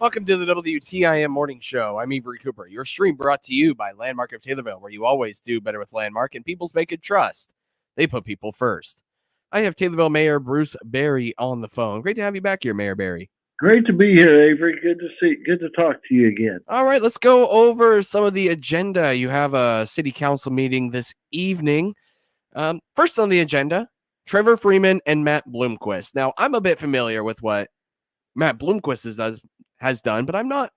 Welcome to the WTIM Morning Show. I'm Avery Cooper. Your stream brought to you by Landmark of Taylorville, where you always do better with Landmark, and people's make it trust. They put people first. I have Taylorville Mayor Bruce Berry on the phone. Great to have you back here, Mayor Berry. Great to be here, Avery. Good to talk to you again. All right, let's go over some of the agenda. You have a city council meeting this evening. First on the agenda, Trevor Freeman and Matt Bloomquist. Now, I'm a bit familiar with what Matt Bloomquist has done, but I'm not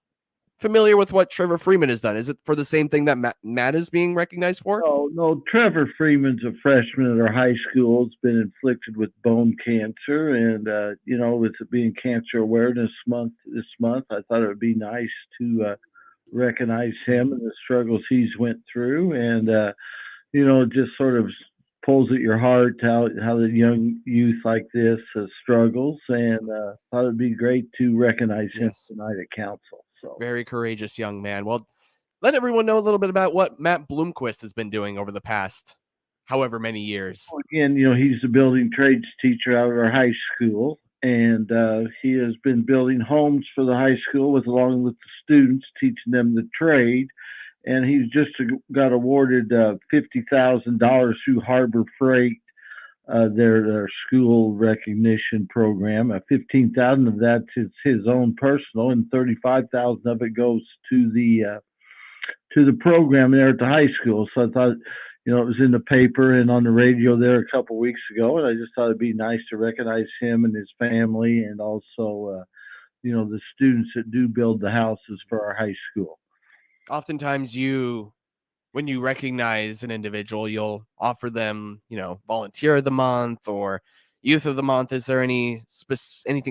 familiar with what Trevor Freeman has done. Is it for the same thing that Matt is being recognized for? No. Trevor Freeman's a freshman at our high school. It's been inflicted with bone cancer, and with it being Cancer Awareness Month this month, I thought it would be nice to recognize him and the struggles he's went through, and just sort of pulls at your heart how the young youth like this struggles, and thought it'd be great to recognize him tonight at council. So very courageous young man. Well, let everyone know a little bit about what Matt Bloomquist has been doing over the past however many years. Again, he's the building trades teacher out at our high school, and he has been building homes for the high school along with the students, teaching them the trade. And he's just got awarded $50,000 through Harbor Freight, their school recognition program. $15,000 of that is his own personal, and $35,000 of it goes to the program there at the high school. So I thought, it was in the paper and on the radio there a couple of weeks ago, and I just thought it'd be nice to recognize him and his family, and also, the students that do build the houses for our high school. Oftentimes when you recognize an individual, you'll offer them, volunteer of the month or youth of the month. Is there anything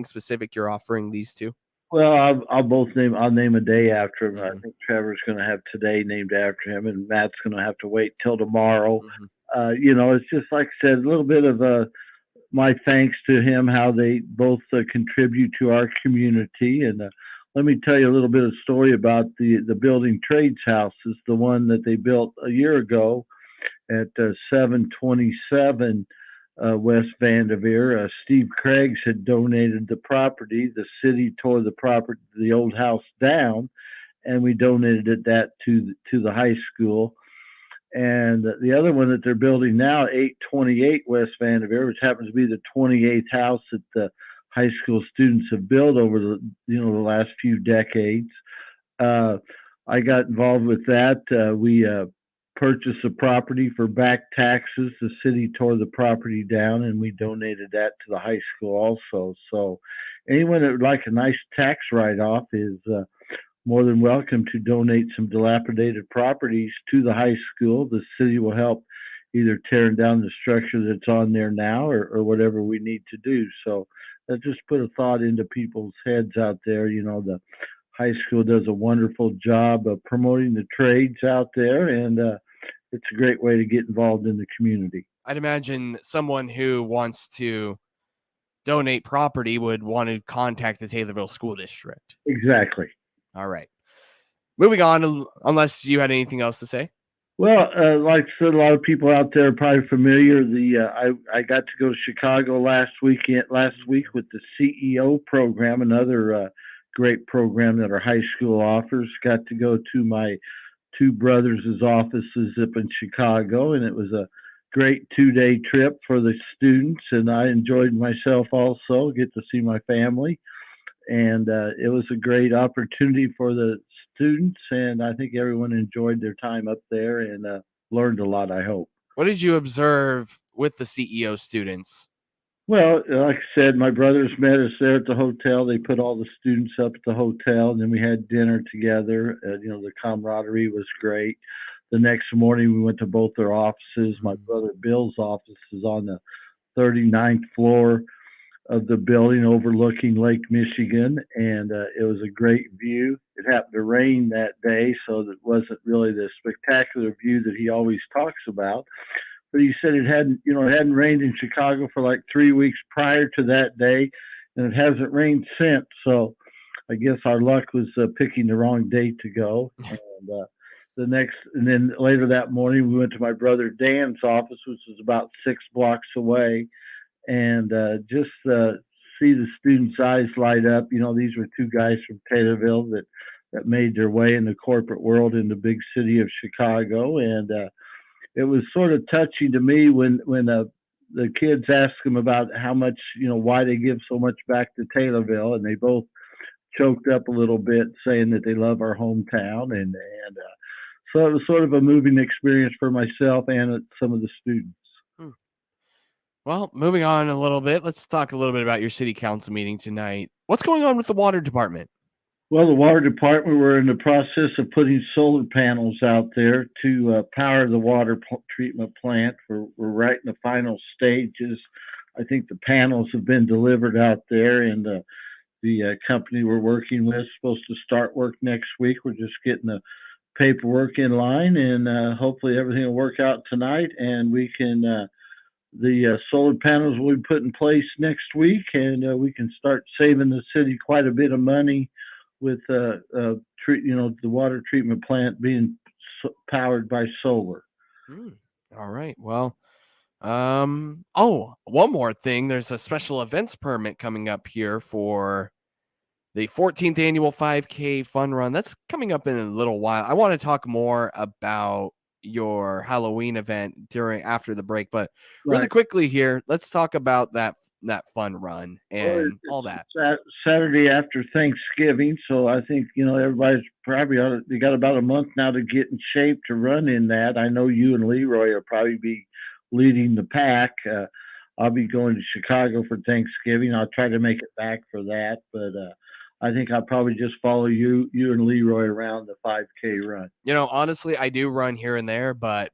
specific you're offering these two? Well, I'll name a day after him. I think Trevor's going to have today named after him, and Matt's going to have to wait till tomorrow. It's just like I said, a little bit of my thanks to him, how they both contribute to our community. And let me tell you a little bit of story about the building trades houses, the one that they built a year ago at 727 West Vanderveer. Steve Craigs had donated the property. The city tore the old house down, and we donated that to the high school. And the other one that they're building now, 828 West Vanderveer, which happens to be the 28th house that the high school students have built over the last few decades. I got involved with that. We purchased the property for back taxes. The city tore the property down, and we donated that to the high school also. So anyone that would like a nice tax write-off is more than welcome to donate some dilapidated properties to the high school. The city will help either tearing down the structure that's on there now or whatever we need to do. So that just put a thought into people's heads out there. The high school does a wonderful job of promoting the trades out there, and it's a great way to get involved in the community. I'd imagine someone who wants to donate property would want to contact the Taylorville School District. Exactly. All right. Moving on, unless you had anything else to say. Well, like I said, a lot of people out there are probably familiar. I got to go to Chicago last week with the CEO program, another great program that our high school offers. Got to go to my two brothers' offices up in Chicago, and it was a great 2-day trip for the students, and I enjoyed myself also, get to see my family. And it was a great opportunity for the students, and I think everyone enjoyed their time up there and learned a lot, I hope. What did you observe with the CEO students? Well, like I said, my brothers met us there at the hotel. They put all the students up at the hotel, and then we had dinner together. The camaraderie was great. The next morning, we went to both their offices. My brother Bill's office is on the 39th floor of the building overlooking Lake Michigan, and it was a great view. It happened to rain that day, so it wasn't really the spectacular view that he always talks about. But he said it hadn't rained in Chicago for like 3 weeks prior to that day, and it hasn't rained since. So I guess our luck was picking the wrong day to go. And then later that morning, we went to my brother Dan's office, which was about 6 blocks away, and just see the students' eyes light up. These were two guys from Taylorville that made their way in the corporate world in the big city of Chicago, and it was sort of touching to me when the kids asked them about how much, why they give so much back to Taylorville, and they both choked up a little bit, saying that they love our hometown, and so it was sort of a moving experience for myself and some of the students. Well, moving on a little bit, let's talk a little bit about your city council meeting tonight. What's going on with the water department? Well, the water department, we're in the process of putting solar panels out there to power the water treatment plant. We're right in the final stages. I think the panels have been delivered out there, and the company we're working with is supposed to start work next week. We're just getting the paperwork in line, and hopefully everything will work out tonight, and we can the solar panels will be put in place next week, and we can start saving the city quite a bit of money with the water treatment plant being powered by solar. All right. Well, one more thing. There's a special events permit coming up here for the 14th annual 5K fun run. That's coming up in a little while. I want to talk more about your Halloween event after the break, but really quickly here, let's talk about that fun run and all that. Saturday after Thanksgiving, so I think everybody's probably they got about a month now to get in shape to run in that. I know you and Leroy will probably be leading the pack. I'll be going to Chicago for Thanksgiving. I'll try to make it back for that, but I think I'll probably just follow you and Leroy around the 5K run. Honestly, I do run here and there, but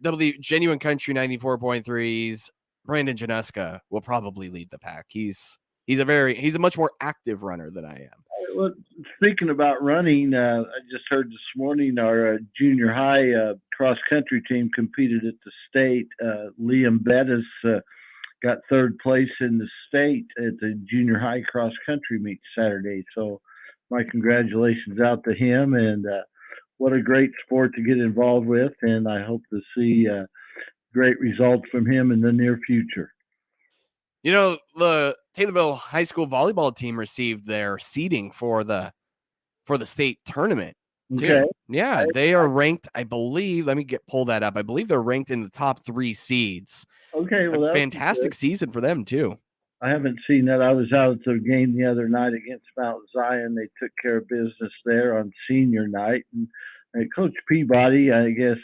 Genuine Country 94.3's Brandon Januska will probably lead the pack. He's a much more active runner than I am. Well, speaking about running, I just heard this morning our junior high cross country team competed at the state. Liam Bettis got third place in the state at the junior high cross country meet Saturday. So my congratulations out to him, and what a great sport to get involved with. And I hope to see great results from him in the near future. The Taylorville High School volleyball team received their seeding for the state tournament. Okay. Yeah, they are ranked, I believe. Let me pull that up. I believe they're ranked in the top 3 seeds. Okay, well, a fantastic season for them too. I haven't seen that. I was out at the game the other night against Mount Zion. They took care of business there on senior night, and Coach Peabody, I guess,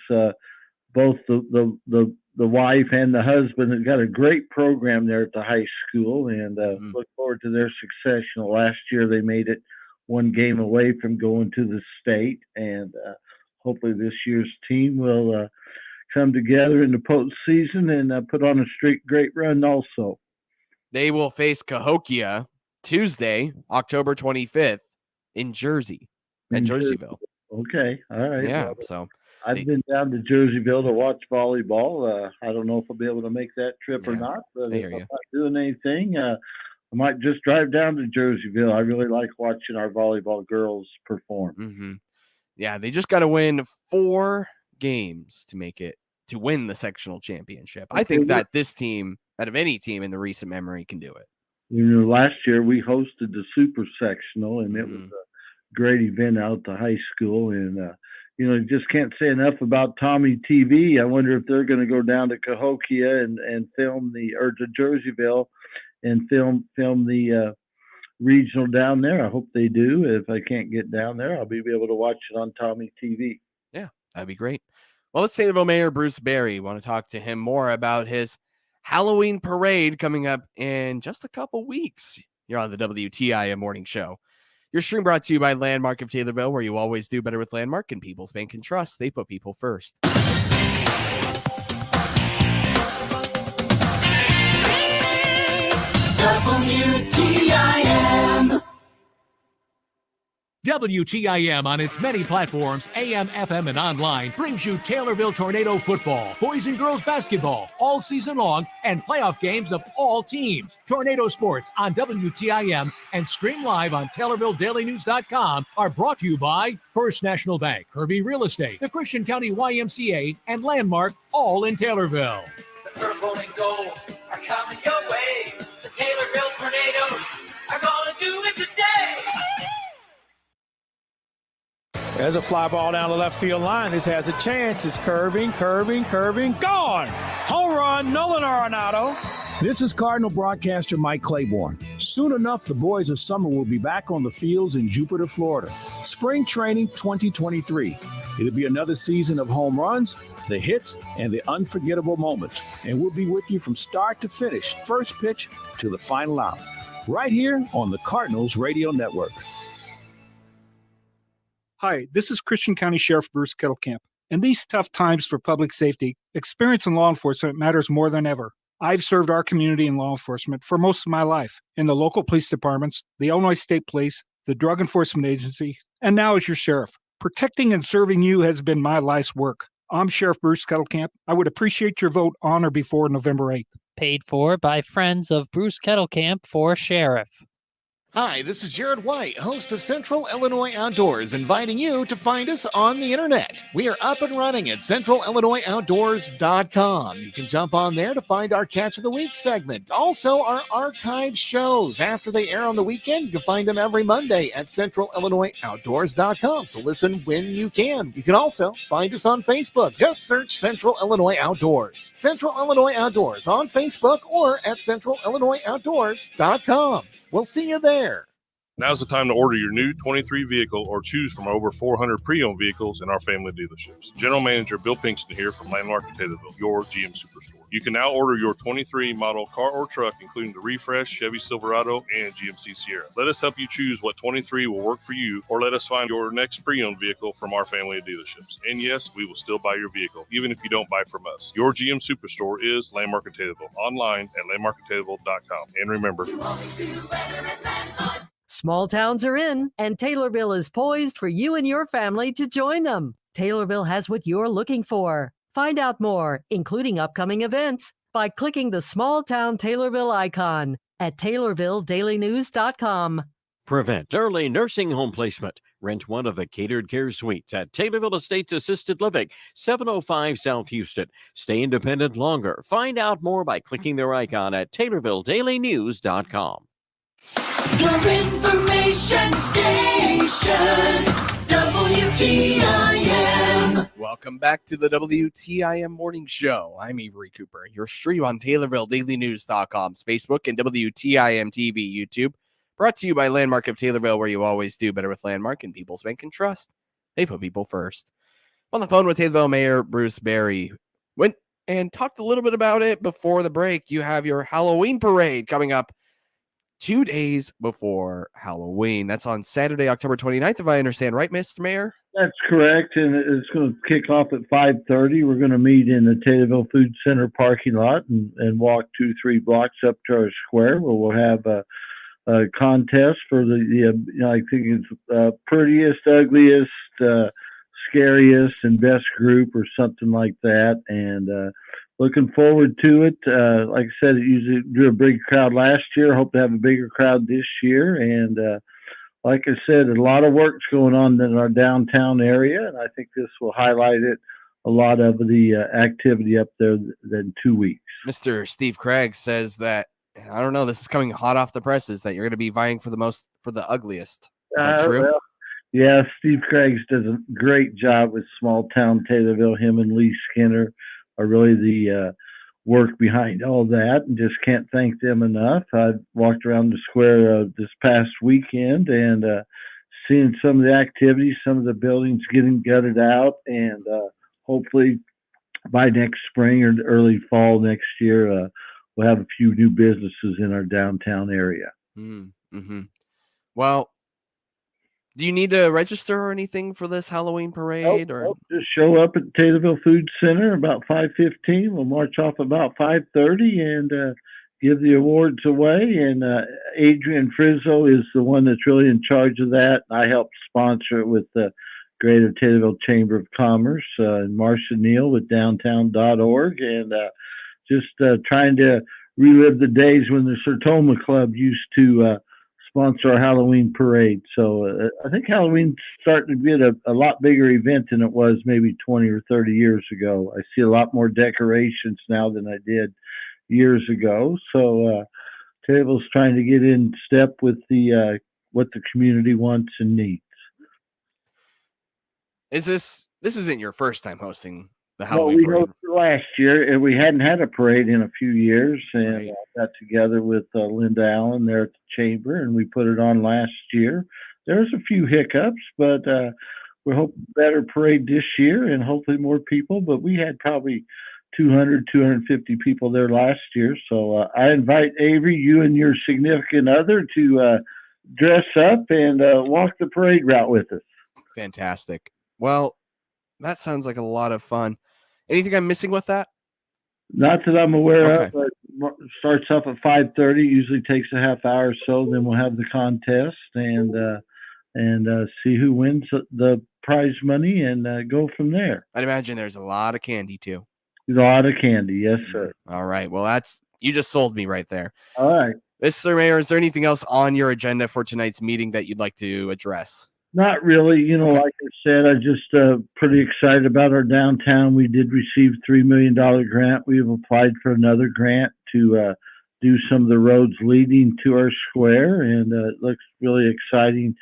both the wife and the husband have got a great program there at the high school, and look forward to their success. Last year they made it one game away from going to the state, and hopefully this year's team will come together in the postseason and put on a great run also. They will face Cahokia Tuesday, October 25th in Jersey, at Jerseyville. Okay, all right. Yeah, so I've been down to Jerseyville to watch volleyball. I don't know if I'll be able to make that trip or not, but if I'm not doing anything, I might just drive down to Jerseyville. I really like watching our volleyball girls perform. Mm-hmm. Yeah, they just got to win 4 games to win the sectional championship. I think that this team, out of any team in the recent memory, can do it. Last year we hosted the super sectional, and it was a great event out at the high school, and you just can't say enough about Tommy TV. I wonder if they're going to go down to Cahokia and film to Jerseyville and film the regional down there. I hope they do. If I can't get down there, I'll be able to watch it on Tommy TV. Yeah, that'd be great. Well, let's Taylorville Mayor Bruce Berry. Want to talk to him more about his Halloween parade coming up in just a couple weeks. You're on the WTIM Morning Show. Your stream brought to you by Landmark of Taylorville, where you always do better with Landmark, and People's Bank and Trust. They put people first. WTIM. WTIM on its many platforms, AM, FM, and online, brings you Taylorville Tornado football, boys and girls basketball, all season long, and playoff games of all teams. Tornado sports on WTIM and stream live on TaylorvilleDailyNews.com are brought to you by First National Bank, Kirby Real Estate, the Christian County YMCA, and Landmark, all in Taylorville. The purple and gold are coming your way. The Taylorville Tornado There's a fly ball down the left field line. This has a chance. It's curving, gone. Home run, Nolan Arenado. This is Cardinal broadcaster Mike Claiborne. Soon enough, the boys of summer will be back on the fields in Jupiter, Florida. Spring Training 2023. It'll be another season of home runs, the hits, and the unforgettable moments. And we'll be with you from start to finish, first pitch to the final out. Right here on the Cardinals Radio Network. Hi, this is Christian County Sheriff Bruce Kettlecamp. In these tough times for public safety, experience in law enforcement matters more than ever. I've served our community in law enforcement for most of my life, in the local police departments, the Illinois State Police, the Drug Enforcement Agency, and now as your sheriff. Protecting and serving you has been my life's work. I'm Sheriff Bruce Kettlecamp. I would appreciate your vote on or before November 8th. Paid for by friends of Bruce Kettlecamp for sheriff. Hi, this is Jared White, host of Central Illinois Outdoors, inviting you to find us on the internet. We are up and running at centralillinoisoutdoors.com. You can jump on there to find our Catch of the Week segment. Also, our archive shows. After they air on the weekend, you can find them every Monday at centralillinoisoutdoors.com. So listen when you can. You can also find us on Facebook. Just search Central Illinois Outdoors. Central Illinois Outdoors on Facebook or at centralillinoisoutdoors.com. We'll see you there. Now's the time to order your new 23 vehicle or choose from over 400 pre-owned vehicles in our family dealerships. General Manager Bill Pinkston here from Landmark in Taylorville, your GM Superstore. You can now order your 23 model car or truck, including the refresh Chevy Silverado and GMC Sierra. Let us help you choose what 23 will work for you, or let us find your next pre-owned vehicle from our family of dealerships. And yes, we will still buy your vehicle, even if you don't buy from us. Your GM Superstore is Landmark in Taylorville, online at landmarkintaylorville.com. And remember, you always do better at Landmark. Small towns are in, and Taylorville is poised for you and your family to join them. Taylorville has what you're looking for. Find out more, including upcoming events, by clicking the small town Taylorville icon at TaylorvilleDailyNews.com. Prevent early nursing home placement. Rent one of the catered care suites at Taylorville Estates Assisted Living, 705 South Houston. Stay independent longer. Find out more by clicking their icon at TaylorvilleDailyNews.com. Your information station, WTIM. Welcome back to the WTIM Morning Show. I'm Avery Cooper. Your stream on TaylorvilleDailyNews.com's Facebook and WTIM TV YouTube. Brought to you by Landmark of Taylorville, where you always do better with Landmark and people's bank and trust. They put people first. On the phone with Taylorville Mayor Bruce Berry. Went and talked a little bit about it before the break. You have your Halloween parade coming up 2 days before Halloween. That's on Saturday, October 29th, if I understand right, Mr. Mayor? That's correct, and it's going to kick off at 5:30. We're going to meet in the Taylorville Food Center parking lot and walk 2-3 blocks up to our square, where we'll have a contest for the I think it's prettiest, ugliest, scariest, and best group or something like that, and looking forward to it. Like I said, it usually drew a big crowd last year. Hope to have a bigger crowd this year. And like I said, a lot of work's going on in our downtown area, and I think this will highlight it. A lot of the activity up there in 2 weeks. Mr. Steve Craig says that, I don't know, this is coming hot off the presses, that you're going to be vying for the ugliest. Is that true? Well, yeah, Steve Craig does a great job with small town Taylorville. Him and Lee Skinner are really the work behind all that, and just can't thank them enough. I walked around the square this past weekend and seeing some of the activities, some of the buildings getting gutted out, and hopefully by next spring or early fall next year, we'll have a few new businesses in our downtown area. Mm-hmm. Well, do you need to register or anything for this Halloween parade? Nope, just show up at Taylorville Food Center about 5:15. We'll march off about 5:30 and give the awards away. And Adrian Frizzo is the one that's really in charge of that. I helped sponsor it with the Greater Taylorville Chamber of Commerce and Marcia Neal with downtown.org, and just trying to relive the days when the Sertoma Club used to sponsor our Halloween parade. So I think Halloween's starting to be a lot bigger event than it was maybe 20 or 30 years ago. I see a lot more decorations now than I did years ago. So Taylorville's trying to get in step with the what the community wants and needs. This isn't your first time hosting the Well, Halloween we parade? hosted last year, and we hadn't had a parade in a few years, and Right. I got together with Linda Allen there at the chamber, and we put it on last year. There's a few hiccups, but we're hoping better parade this year, and hopefully more people. But we had probably 200, 250 people there last year. So I invite Avery, you and your significant other, to dress up and walk the parade route with us. Fantastic. Well, that sounds like a lot of fun. Anything I'm missing with that? Not that I'm aware Okay. of, but starts off at 5:30. Usually takes a half hour or so. Then we'll have the contest and see who wins the prize money and go from there. I'd imagine there's a lot of candy too. A lot of candy, yes, sir. All right. Well, you just sold me right there. All right. Mr. Mayor, is there anything else on your agenda for tonight's meeting that you'd like to address? Not really. Okay. Like I said, I'm just pretty excited about our downtown. We did receive $3 million grant. We have applied for another grant to do some of the roads leading to our square, and it looks really exciting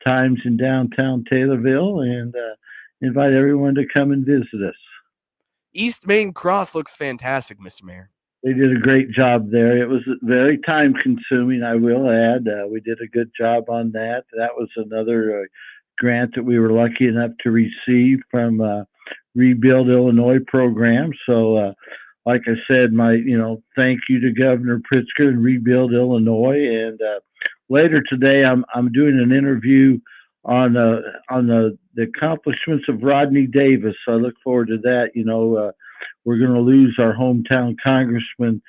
times in downtown Taylorville, and invite everyone to come and visit us. East Main Cross looks fantastic, Mr. Mayor. They did a great job there. It was very time consuming, I will add. We did a good job on that. That was another grant that we were lucky enough to receive from Rebuild Illinois program. So, like I said, thank you to Governor Pritzker and Rebuild Illinois. And later today, I'm doing an interview on the accomplishments of Rodney Davis. So I look forward to that. We're going to lose our hometown congressman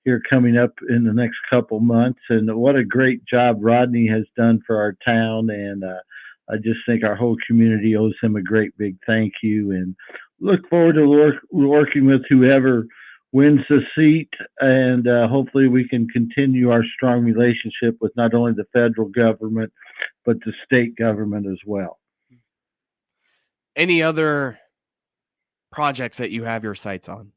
here coming up in the next couple months. And what a great job Rodney has done for our town. And I just think our whole community owes him a great big thank you. And look forward to working with whoever wins the seat. And hopefully we can continue our strong relationship with not only the federal government, but the state government as well. Any other projects that you have your sights on?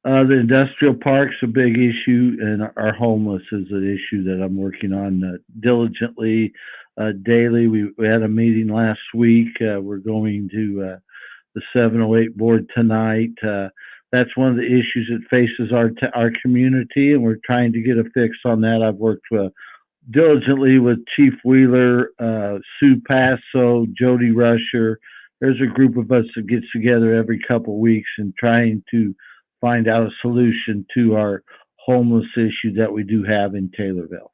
The industrial park's a big issue, and our homeless is an issue that I'm working on diligently, daily. We had a meeting last week. We're going to the 708 board tonight. That's one of the issues that faces our community, and we're trying to get a fix on that. I've worked diligently with Chief Wheeler, Sue Passo, Jody Rusher. There's a group of us that gets together every couple weeks and trying to find out a solution to our homeless issue that we do have in Taylorville.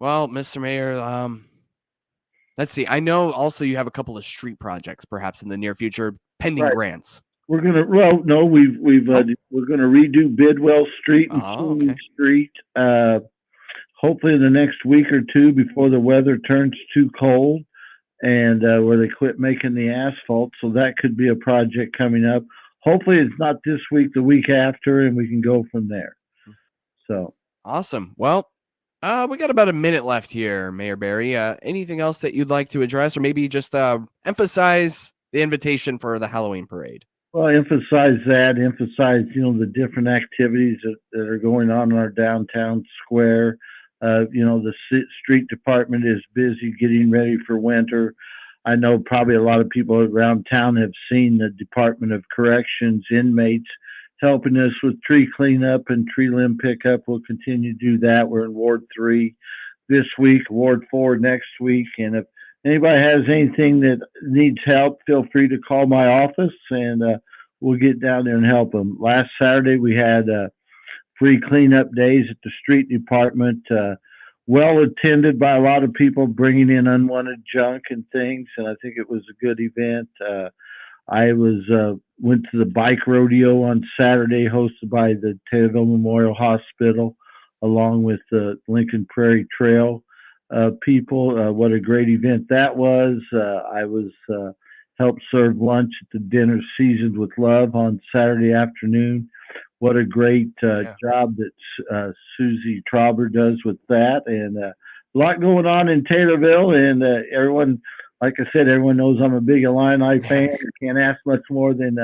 Well, Mr. Mayor, let's see. I know also you have a couple of street projects perhaps in the near future pending grants. We're gonna we're gonna redo Bidwell Street and King Street. Hopefully in the next week or two before the weather turns too cold, and where they quit making the asphalt. So that could be a project coming up. Hopefully it's not this week, the week after, and we can go from there. So awesome. Well, we got about a minute left here, Mayor Barry. Anything else that you'd like to address, or maybe just emphasize the invitation for the Halloween parade? Well, emphasize the different activities that are going on in our downtown square. The street department is busy getting ready for winter. I know probably a lot of people around town have seen the Department of Corrections inmates helping us with tree cleanup and tree limb pickup. We'll continue to do that. We're in Ward 3 this week, Ward 4 next week. And if anybody has anything that needs help, feel free to call my office and we'll get down there and help them. Last Saturday, we had free cleanup days at the street department, well attended by a lot of people bringing in unwanted junk and things, and I think it was a good event. I went to the bike rodeo on Saturday, hosted by the Taylorville Memorial Hospital, along with the Lincoln Prairie Trail people. What a great event that was. I was helped serve lunch at the Dinner Seasoned with Love on Saturday afternoon. What a great job that Susie Trauber does with that. And a lot going on in Taylorville. And everyone, like I said, everyone knows I'm a big Illini fan. Can't ask much more than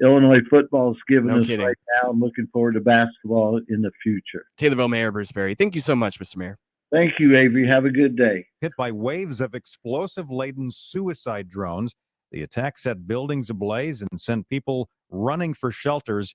Illinois football is giving us right now. I'm looking forward to basketball in the future. Taylorville Mayor Bruce Berry, thank you so much, Mr. Mayor. Thank you, Avery. Have a good day. Hit by waves of explosive-laden suicide drones The attack set buildings ablaze and sent people running for shelters